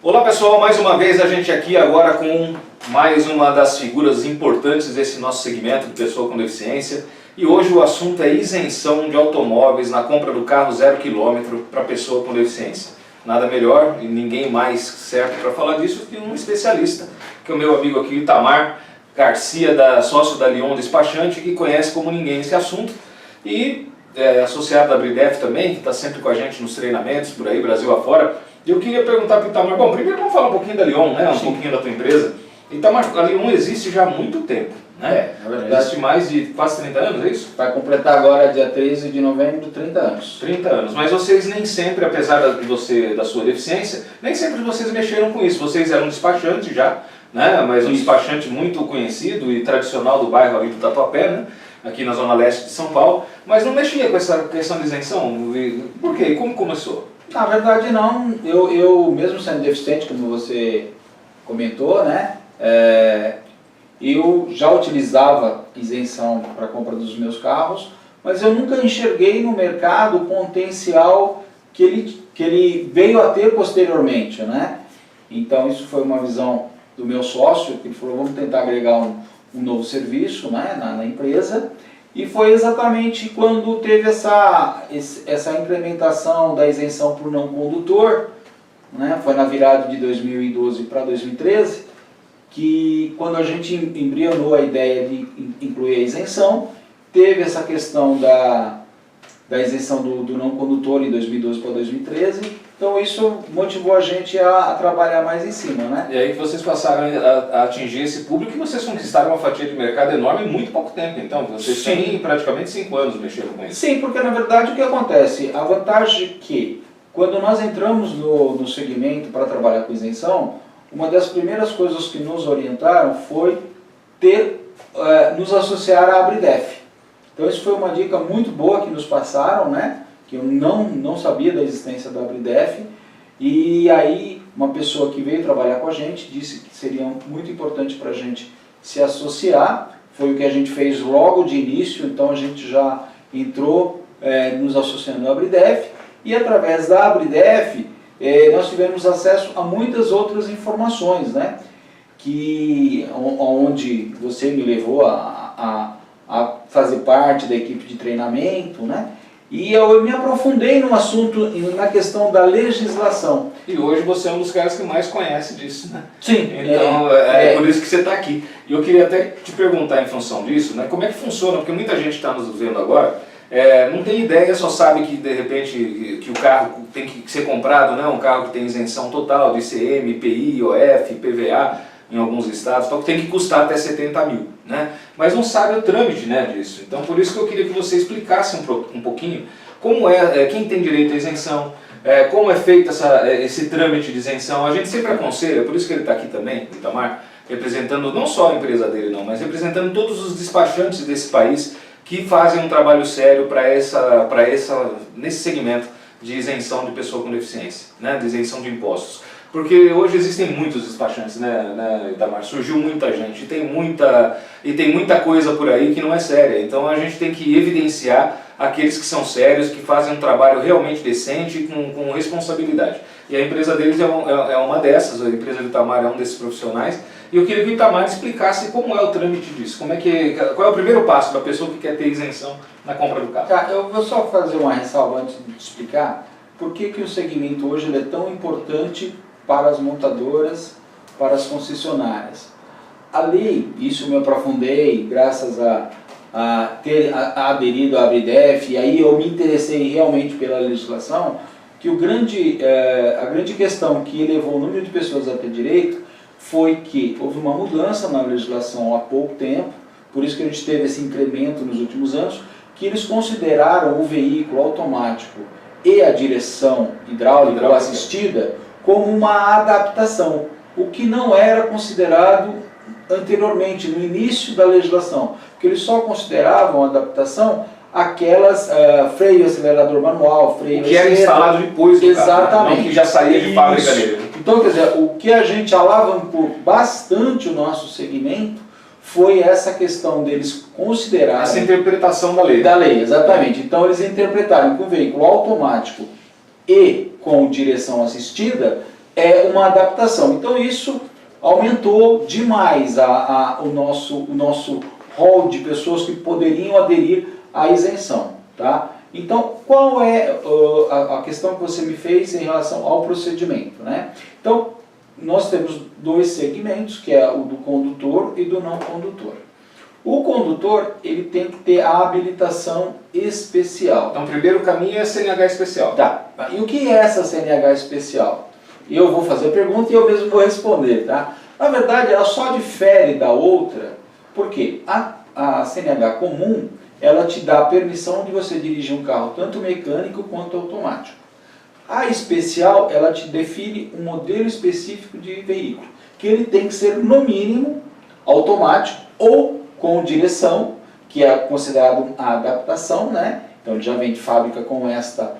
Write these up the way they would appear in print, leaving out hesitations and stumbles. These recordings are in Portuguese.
Olá pessoal, mais uma vez a gente aqui agora com mais uma das figuras importantes desse nosso segmento de pessoa com deficiência. E hoje o assunto é isenção de automóveis na compra do carro 0 km para pessoa com deficiência. Nada melhor e ninguém mais certo para falar disso que um especialista, que é o meu amigo aqui, Itamar Garcia, sócio da Lyon Despachante, que conhece como ninguém esse assunto. E associado da Abridef também, que está sempre com a gente nos treinamentos por aí, Brasil afora. E eu queria perguntar para o Itamar, bom, primeiro vamos falar um pouquinho da Lyon, né? Pouquinho da tua empresa. Itamar, a Lyon existe já há muito tempo, né? Na verdade, existe mais de quase 30 anos, é isso? vai completar agora, dia 13 de novembro, 30 anos. 30 anos, mas vocês nem sempre, apesar da sua deficiência, nem sempre vocês mexeram com isso. Vocês eram despachantes já, né? Mas um despachante muito conhecido e tradicional do bairro ali do Tatuapé, né? Aqui na zona leste de São Paulo, mas não mexia com essa questão de isenção. Por quê? Como começou? Na verdade não, eu mesmo sendo deficiente, como você comentou, né, eu já utilizava isenção para a compra dos meus carros, mas eu nunca enxerguei no mercado o potencial que ele veio a ter posteriormente, né? Então isso foi uma visão do meu sócio, que falou, vamos tentar agregar um novo serviço, né, na empresa. E foi exatamente quando teve essa implementação da isenção por não condutor, né? Foi na virada de 2012 para 2013, que quando a gente embrionou a ideia de incluir a isenção, teve essa questão da isenção do não condutor em 2012 para 2013, então isso motivou a gente a trabalhar mais em cima, né? E aí que vocês passaram a atingir esse público e vocês conquistaram uma fatia de mercado enorme em muito pouco tempo, então vocês têm praticamente 5 anos mexendo com isso. Sim, porque na verdade o que acontece? A vantagem é que quando nós entramos no segmento para trabalhar com isenção, uma das primeiras coisas que nos orientaram foi nos associar à Abridef. Então isso foi uma dica muito boa que nos passaram, né? Que eu não sabia da existência da Abridef, e aí uma pessoa que veio trabalhar com a gente disse que seria muito importante para a gente se associar. Foi o que a gente fez logo de início, então a gente já entrou nos associando à Abridef, e através da Abridef nós tivemos acesso a muitas outras informações, né? Onde você me levou a fazer parte da equipe de treinamento, né? E eu me aprofundei no assunto, na questão da legislação. E hoje você é um dos caras que mais conhece disso, né? Sim. Então é por isso que você está aqui. E eu queria até te perguntar em função disso, né? Como é que funciona? Porque muita gente está nos vendo agora, não tem ideia, só sabe que de repente que o carro tem que ser comprado, né? Um carro que tem isenção total de ICM, IPI, IOF, IPVA, em alguns estados, então tem que custar até 70 mil, né? Mas não sabe o trâmite, né, disso. Então por isso que eu queria que você explicasse um pouquinho como quem tem direito à isenção, como é feito esse trâmite de isenção. A gente sempre aconselha, por isso que ele está aqui também, o Itamar, representando não só a empresa dele não, mas representando todos os despachantes desse país que fazem um trabalho sério nesse segmento de isenção de pessoa com deficiência, né, de isenção de impostos. Porque hoje existem muitos despachantes, né, Itamar? Surgiu muita gente, e tem muita coisa por aí que não é séria. Então a gente tem que evidenciar aqueles que são sérios, que fazem um trabalho realmente decente e com responsabilidade. E a empresa deles é uma dessas, a empresa do Itamar é um desses profissionais. E eu queria que o Itamar explicasse como é o trâmite disso, qual é o primeiro passo da pessoa que quer ter isenção na compra do carro. Tá, eu vou só fazer uma ressalva antes de te explicar por que o segmento hoje ele é tão importante para as montadoras, para as concessionárias. A lei, isso eu me aprofundei, graças a ter aderido à Abridef, e aí eu me interessei realmente pela legislação, que a grande questão que elevou o número de pessoas a ter direito foi que houve uma mudança na legislação há pouco tempo, por isso que a gente teve esse incremento nos últimos anos, que eles consideraram o veículo automático e a direção hidráulica ou assistida como uma adaptação, o que não era considerado anteriormente, no início da legislação, porque eles só consideravam adaptação aquelas freio, acelerador manual, freio... O que era instalado depois do exatamente, carro, não que já saía de fábrica dele. Então, quer dizer, o que a gente alavancou bastante o nosso segmento foi essa questão deles considerarem... Essa interpretação da lei. Da lei, exatamente. Então eles interpretaram que o veículo automático e com direção assistida é uma adaptação. Então isso aumentou demais o nosso rol de pessoas que poderiam aderir à isenção. Tá? Então, qual é a questão que você me fez em relação ao procedimento? Né? Então, nós temos dois segmentos, que é o do condutor e do não condutor. O condutor, ele tem que ter a habilitação especial. Então, o primeiro caminho é a CNH especial. Tá. E o que é essa CNH especial? Eu vou fazer a pergunta e eu mesmo vou responder, tá? Na verdade, ela só difere da outra, porque a CNH comum, ela te dá a permissão de você dirigir um carro tanto mecânico quanto automático. A especial, ela te define um modelo específico de veículo, que ele tem que ser, no mínimo, automático ou com direção, que é considerado a adaptação, né? Então ele já vem de fábrica com esta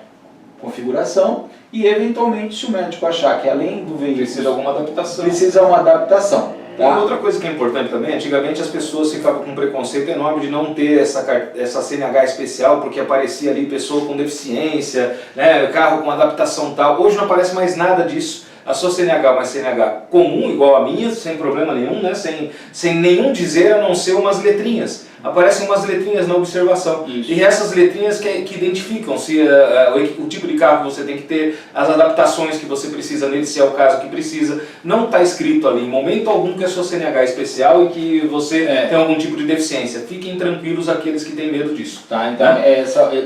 configuração, e eventualmente, se o médico achar que além do veículo Precisa de alguma adaptação. precisa uma adaptação. Tá? Uma outra coisa que é importante também, antigamente as pessoas ficavam com um preconceito enorme de não ter essa CNH especial, porque aparecia ali pessoa com deficiência, né, carro com adaptação tal. Hoje não aparece mais nada disso. A sua CNH é uma CNH comum, igual a minha, sem problema nenhum, né, sem nenhum dizer a não ser umas letrinhas. Aparecem umas letrinhas na observação. Isso. E essas letrinhas que identificam se o tipo de carro que você tem que ter, as adaptações que você precisa nele, se é o caso que precisa. Não está escrito ali em momento algum que a sua CNH é especial e que você tem algum tipo de deficiência. Fiquem tranquilos aqueles que têm medo disso. Tá, então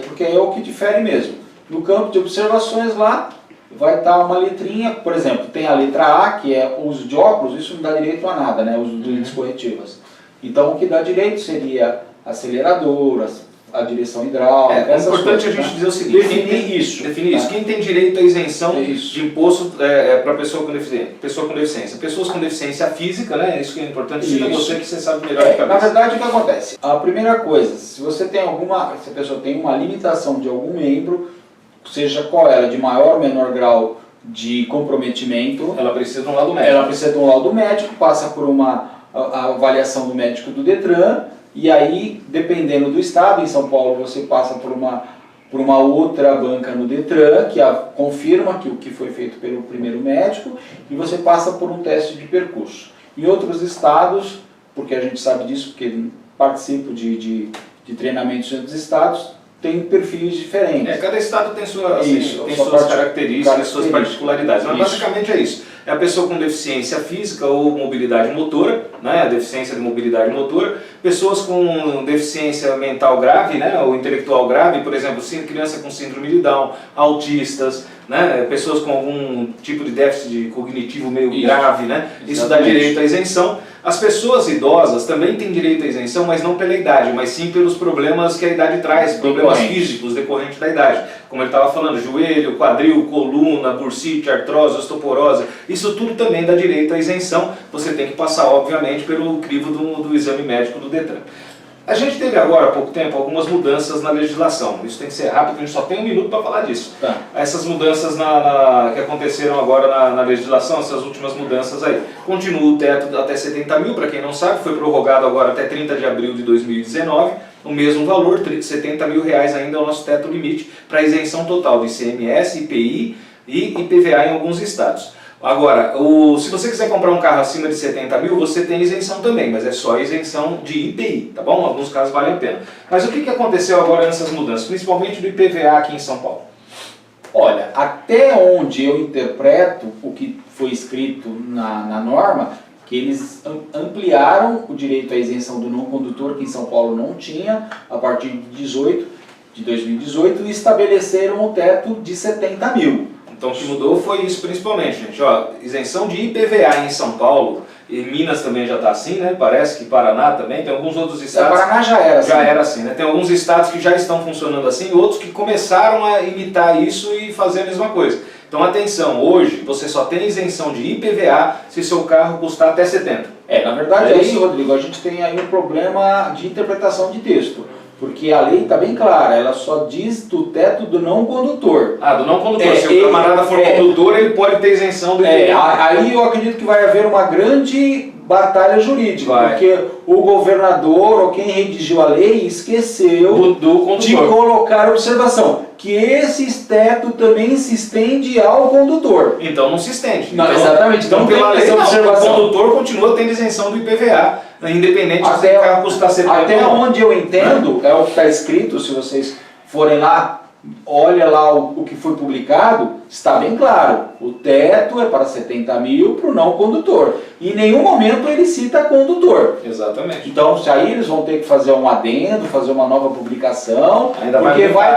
porque é o que difere mesmo. No campo de observações lá, vai estar uma letrinha, por exemplo, tem a letra A, que é o uso de óculos, isso não dá direito a nada, né, o uso de lentes corretivas. Então o que dá direito seria acelerador, a direção hidráulica. É importante a gente dizer o seguinte: definir isso. Quem tem direito à isenção de imposto para pessoa com deficiência. Pessoas com deficiência física, né? Isso que é importante. Cita você que você sabe melhor de cabeça. Na verdade, o que acontece? A primeira coisa, se a pessoa tem uma limitação de algum membro, seja qual ela, de maior ou menor grau de comprometimento, ela precisa de um laudo médico. Ela precisa de um laudo médico, passa por a avaliação do médico do Detran, e aí, dependendo do estado, em São Paulo você passa por uma outra banca no Detran, que confirma que o que foi feito pelo primeiro médico, e você passa por um teste de percurso. Em outros estados, porque a gente sabe disso, porque participo de treinamentos em outros estados, tem perfis diferentes. Cada estado tem suas características, suas particularidades, mas basicamente é isso. É a pessoa com deficiência física ou mobilidade motora, né, a deficiência de mobilidade motora, pessoas com deficiência mental grave, né, ou intelectual grave, por exemplo, criança com síndrome de Down, autistas, né, pessoas com algum tipo de déficit cognitivo meio grave, né, isso dá direito à isenção. As pessoas idosas também têm direito à isenção, mas não pela idade, mas sim pelos problemas que a idade traz, problemas físicos decorrentes da idade. Como ele estava falando, joelho, quadril, coluna, bursite, artrose, osteoporose, isso tudo também dá direito à isenção. Você tem que passar, obviamente, pelo crivo do exame médico do Detran. A gente teve agora, há pouco tempo, algumas mudanças na legislação. Isso tem que ser rápido, a gente só tem um minuto para falar disso. Tá. Essas mudanças que aconteceram agora na legislação, essas últimas mudanças aí. Continua o teto até 70 mil, para quem não sabe, foi prorrogado agora até 30 de abril de 2019. O mesmo valor, 70 mil reais ainda é o nosso teto limite para isenção total de ICMS, IPI e IPVA em alguns estados. Agora, se você quiser comprar um carro acima de 70 mil, você tem isenção também, mas é só isenção de IPI, tá bom? Em alguns casos vale a pena. Mas o que aconteceu agora nessas mudanças, principalmente do IPVA aqui em São Paulo? Olha, até onde eu interpreto o que foi escrito na norma, que eles ampliaram o direito à isenção do não condutor, que em São Paulo não tinha, a partir de 2018, e estabeleceram o teto de 70 mil. Então o que mudou foi isso principalmente, gente. Ó, isenção de IPVA em São Paulo, e Minas também já está assim, né? Parece que Paraná também, tem alguns outros estados... Paraná já era assim. Já era assim, né? Tem alguns estados que já estão funcionando assim, outros que começaram a imitar isso e fazer a mesma coisa. Então atenção, hoje você só tem isenção de IPVA se seu carro custar até 70. Na verdade é isso, Rodrigo, a gente tem aí um problema de interpretação de texto. Porque a lei está bem clara, ela só diz do teto do não condutor. Do não condutor. Se o camarada for condutor, ele pode ter isenção do IPVA. Aí eu acredito que vai haver uma grande batalha jurídica, Vai. porque o governador ou quem redigiu a lei esqueceu do de condutor. colocar observação, que esse teto também se estende ao condutor. Então não se estende. Não, então, exatamente. Então, Não tem pela lei, essa não, o observação. condutor continua tendo isenção do IPVA, independente se o carro custar 70 Até ou não. onde eu entendo, é o que está escrito, se vocês forem lá, olha lá o que foi publicado, está bem claro, o teto é para 70 mil para o não condutor. Em nenhum momento ele cita condutor. Exatamente. Então, se aí eles vão ter que fazer um adendo, fazer uma nova publicação, Ainda porque vai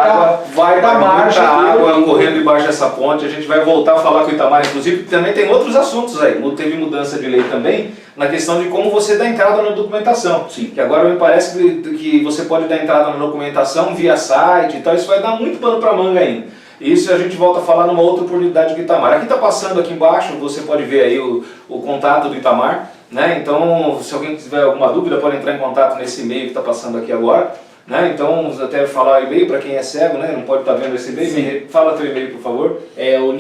dar margem. Muita água correndo debaixo dessa ponte, a gente vai voltar a falar com o Itamar, inclusive, também tem outros assuntos aí. Teve mudança de lei também, na questão de como você dá entrada na documentação. Sim. Que agora me parece que você pode dar entrada na documentação via site e tal, isso vai dar muito pano para manga ainda. Isso a gente volta a falar numa outra oportunidade do Itamar. Aqui está passando aqui embaixo, você pode ver aí o contato do Itamar, né? Então, se alguém tiver alguma dúvida, pode entrar em contato nesse e-mail que está passando aqui agora, né? Então, até falar o e-mail para quem é cego, né? Não pode estar vendo esse e-mail. Fala teu e-mail, por favor. É o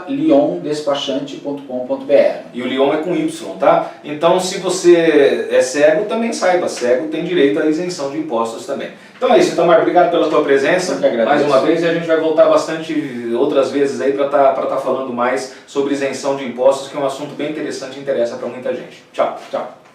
liondespachante.com.br. E o Lyon é com Y, tá? Então, se você é cego, também saiba, cego tem direito à isenção de impostos também. Então é isso, Itamar, obrigado pela tua presença Eu que agradeço. mais uma vez, e a gente vai voltar bastante outras vezes aí para tá falando mais sobre isenção de impostos, que é um assunto bem interessante e interessa para muita gente. Tchau. Tchau.